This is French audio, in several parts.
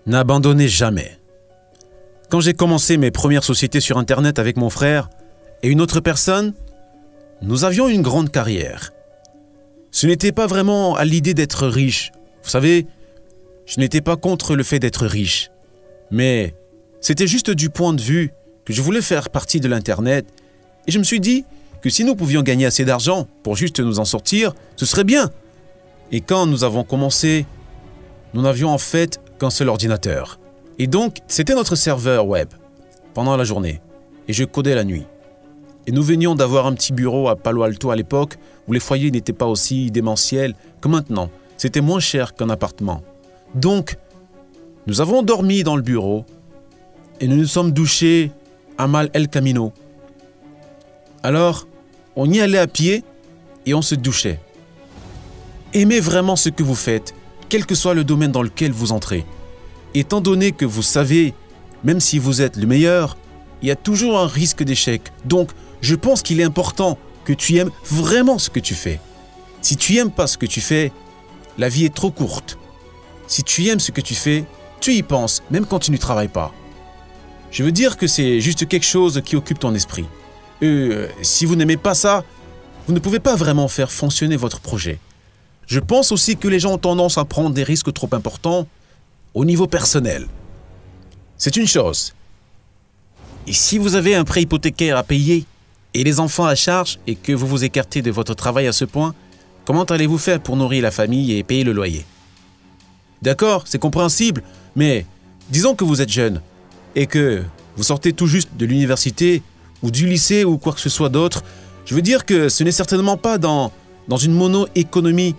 N'abandonnez jamais. Quand j'ai commencé mes premières sociétés sur Internet avec mon frère et une autre personne, nous avions une grande carrière. Ce n'était pas vraiment à l'idée d'être riche. Vous savez, je n'étais pas contre le fait d'être riche. Mais c'était juste du point de vue que je voulais faire partie de l'Internet. Et je me suis dit que si nous pouvions gagner assez d'argent pour juste nous en sortir, ce serait bien. Et quand nous avons commencé, nous n'avions en fait qu'un seul ordinateur. Et donc, c'était notre serveur web pendant la journée. Et je codais la nuit. Et nous venions d'avoir un petit bureau à Palo Alto à l'époque où les foyers n'étaient pas aussi démentiels que maintenant. C'était moins cher qu'un appartement. Donc, nous avons dormi dans le bureau et nous nous sommes douchés à Mal El Camino. Alors, on y allait à pied et on se douchait. Aimez vraiment ce que vous faites, quel que soit le domaine dans lequel vous entrez. Étant donné que vous savez, même si vous êtes le meilleur, il y a toujours un risque d'échec. Donc, je pense qu'il est important que tu aimes vraiment ce que tu fais. Si tu n'aimes pas ce que tu fais, la vie est trop courte. Si tu aimes ce que tu fais, tu y penses, même quand tu ne travailles pas. Je veux dire que c'est juste quelque chose qui occupe ton esprit. Si vous n'aimez pas ça, vous ne pouvez pas vraiment faire fonctionner votre projet. Je pense aussi que les gens ont tendance à prendre des risques trop importants au niveau personnel. C'est une chose. Et si vous avez un prêt hypothécaire à payer et les enfants à charge et que vous vous écartez de votre travail à ce point, comment allez-vous faire pour nourrir la famille et payer le loyer? D'accord, c'est compréhensible, mais disons que vous êtes jeune et que vous sortez tout juste de l'université ou du lycée ou quoi que ce soit d'autre. Je veux dire que ce n'est certainement pas dans une mono-économie.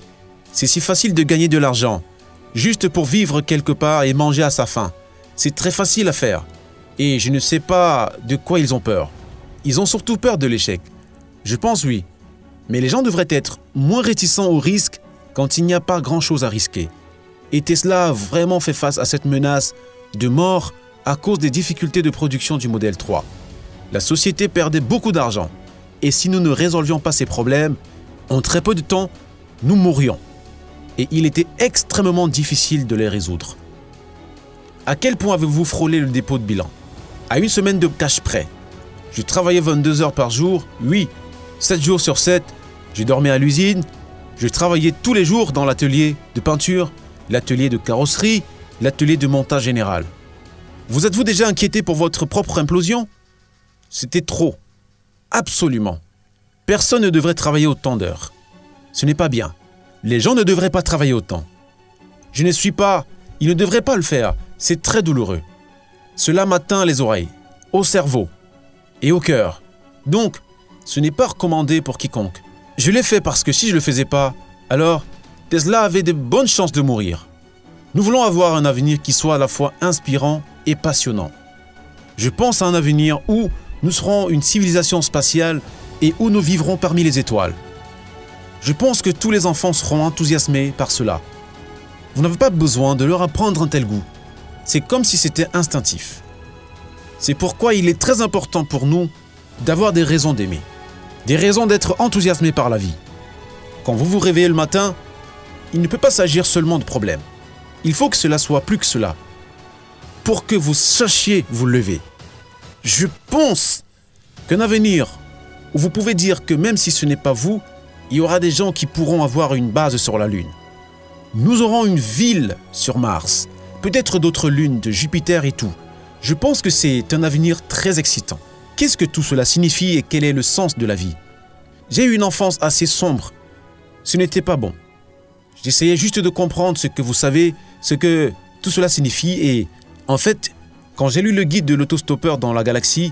C'est si facile de gagner de l'argent, juste pour vivre quelque part et manger à sa faim. C'est très facile à faire. Et je ne sais pas de quoi ils ont peur. Ils ont surtout peur de l'échec. Je pense oui. Mais les gens devraient être moins réticents au risque quand il n'y a pas grand-chose à risquer. Et Tesla a vraiment fait face à cette menace de mort à cause des difficultés de production du modèle 3. La société perdait beaucoup d'argent. Et si nous ne résolvions pas ces problèmes, en très peu de temps, nous mourrions. Et il était extrêmement difficile de les résoudre. À quel point avez-vous frôlé le dépôt de bilan? À une semaine de cash près. Je travaillais 22 heures par jour, oui, 7 jours sur 7. Je dormais à l'usine. Je travaillais tous les jours dans l'atelier de peinture, l'atelier de carrosserie, l'atelier de montage général. Vous êtes-vous déjà inquiété pour votre propre implosion? C'était trop. Absolument. Personne ne devrait travailler autant d'heures. Ce n'est pas bien. Les gens ne devraient pas travailler autant. Je ne suis pas... Ils ne devraient pas le faire. C'est très douloureux. Cela m'atteint les oreilles, au cerveau et au cœur. Donc, ce n'est pas recommandé pour quiconque. Je l'ai fait parce que si je ne le faisais pas, alors Tesla avait de bonnes chances de mourir. Nous voulons avoir un avenir qui soit à la fois inspirant et passionnant. Je pense à un avenir où nous serons une civilisation spatiale et où nous vivrons parmi les étoiles. Je pense que tous les enfants seront enthousiasmés par cela. Vous n'avez pas besoin de leur apprendre un tel goût. C'est comme si c'était instinctif. C'est pourquoi il est très important pour nous d'avoir des raisons d'aimer. Des raisons d'être enthousiasmés par la vie. Quand vous vous réveillez le matin, il ne peut pas s'agir seulement de problèmes. Il faut que cela soit plus que cela. Pour que vous sachiez vous lever. Je pense qu'un avenir où vous pouvez dire que même si ce n'est pas vous, il y aura des gens qui pourront avoir une base sur la Lune. Nous aurons une ville sur Mars, peut-être d'autres lunes de Jupiter et tout. Je pense que c'est un avenir très excitant. Qu'est-ce que tout cela signifie et quel est le sens de la vie? J'ai eu une enfance assez sombre. Ce n'était pas bon. J'essayais juste de comprendre ce que vous savez, ce que tout cela signifie et en fait, quand j'ai lu le guide de l'autostoppeur dans la galaxie,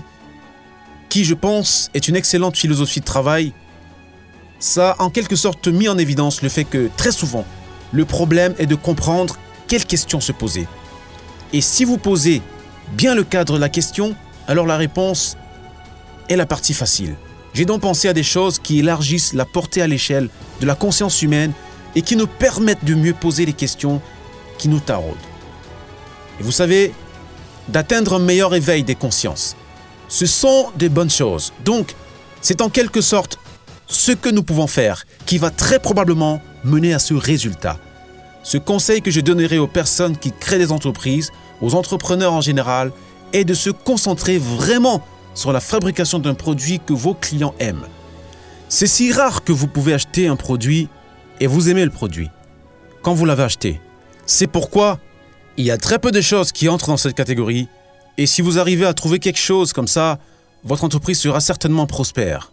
qui je pense est une excellente philosophie de travail, ça a en quelque sorte mis en évidence le fait que très souvent, le problème est de comprendre quelles questions se poser. Et si vous posez bien le cadre de la question, alors la réponse est la partie facile. J'ai donc pensé à des choses qui élargissent la portée à l'échelle de la conscience humaine et qui nous permettent de mieux poser les questions qui nous taraudent. Et vous savez, d'atteindre un meilleur éveil des consciences. Ce sont des bonnes choses. Donc, c'est en quelque sorte ce que nous pouvons faire qui va très probablement mener à ce résultat. Ce conseil que je donnerai aux personnes qui créent des entreprises, aux entrepreneurs en général, est de se concentrer vraiment sur la fabrication d'un produit que vos clients aiment. C'est si rare que vous pouvez acheter un produit et vous aimez le produit quand vous l'avez acheté. C'est pourquoi il y a très peu de choses qui entrent dans cette catégorie et si vous arrivez à trouver quelque chose comme ça, votre entreprise sera certainement prospère.